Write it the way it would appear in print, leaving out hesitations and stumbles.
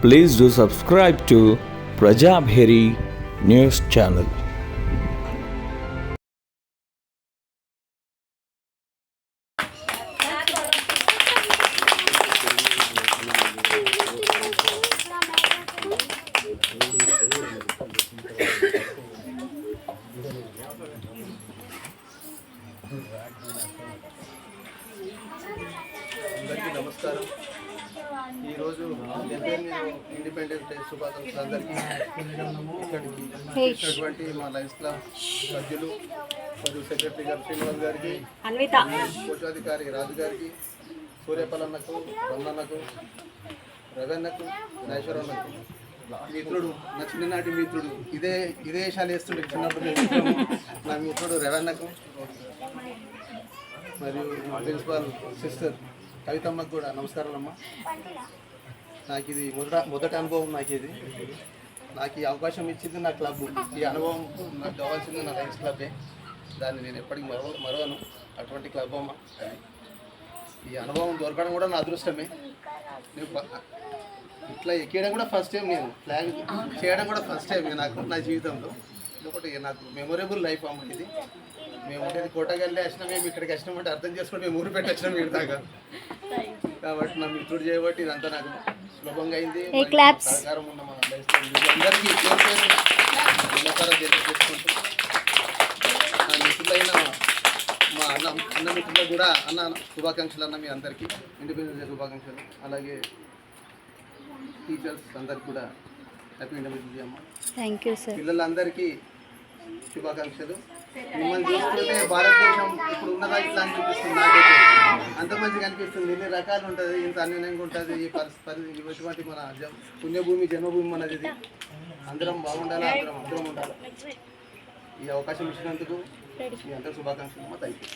Please do subscribe to Prajabheri News Channel. అందరికీ నమస్కారం. ఈరోజు ఇండిపెండెన్స్ డే శుభాకాంక్షలు అందరికీ. ఇక్కడికి వచ్చినటువంటి మా లయన్స్ క్లబ్ సభ్యులు మరియు సెక్రటరీ గారు శ్రీనివాస్ గారికి, కోశాధికారి రాజు గారికి, సూర్యపల్లన్నకు, రమణన్నకు, రవన్నకు, నాగేశ్వరన్నకు, మిత్రుడు నా చిన్ననాటి మిత్రుడు ఇదే శాల వేస్తుండే చిన్నప్పుడు నా మిత్రుడు రవన్నకు, మరియు ప్రిన్సిపాల్ సిస్టర్ కవితమ్మకు కూడా నమస్కారం అమ్మ. నాకు ఇది మొదటి అనుభవం. నాకు ఈ అవకాశం ఇచ్చింది నా క్లబ్. ఈ అనుభవం నాకు కావాల్సింది నా లయన్స్ క్లబ్బే. దాన్ని నేను ఎప్పటికీ మరవను. అటువంటి క్లబ్ అమ్మ. ఈ అనుభవం దొరకడం కూడా నా అదృష్టమే. నేను ఇట్లా ఎక్కేయడం కూడా ఫస్ట్ టైం, నేను ఫ్లాగ్ చేయడం కూడా ఫస్ట్ టైం నాకు నా జీవితంలో. ఇదొకటి నాకు మెమొరబుల్ లైఫ్ అమ్మ ఇది. మేము ఉండేది కోటగల్లి వచ్చినా, మేము ఇక్కడికి వచ్చినామంటే అర్థం చేసుకుంటే మేము ఊరు పెట్టి వచ్చినాం వీడి దాకా. కాబట్టి నా మిత్రుడు చేయబట్టి ఇదంతా నాకు సులభంగా అయింది. సహకారం ఉన్న మన అందరికీ నమస్కారం తెలియజేసుకుంటూ, నా మిత్రులైన మా అన్న మిత్రులకు కూడా శుభాకాంక్షలు అన్న. మీ అందరికీ ఇండిపెండెన్స్ డే శుభాకాంక్షలు. అలాగే టీచర్స్ అందరికి కూడా హ్యాపీ ఇండిపెండెన్స్ డే అమ్మ. Thank you sir. పిల్లలందరికీ శుభాకాంక్షలు. మిమ్మల్ని చూస్తుంటే భారతదేశం ఇప్పుడు ఉన్నదా ఇట్లా అనిపిస్తుంది. నాకైతే అంత మంచిగా అనిపిస్తుంది. ఎన్ని రకాలు ఉంటుంది, ఇంత అన్యాయంగా ఉంటుంది ఈ పరిస్థితి. ఇటువంటి మన పుణ్యభూమి, జన్మభూమి మనది. ఇది అందరం బాగుండాలి, అందరం ఉండాలి. ఈ అవకాశం ఇచ్చినందుకు మీ అందరూ శుభాకాంక్షలు. Thank you.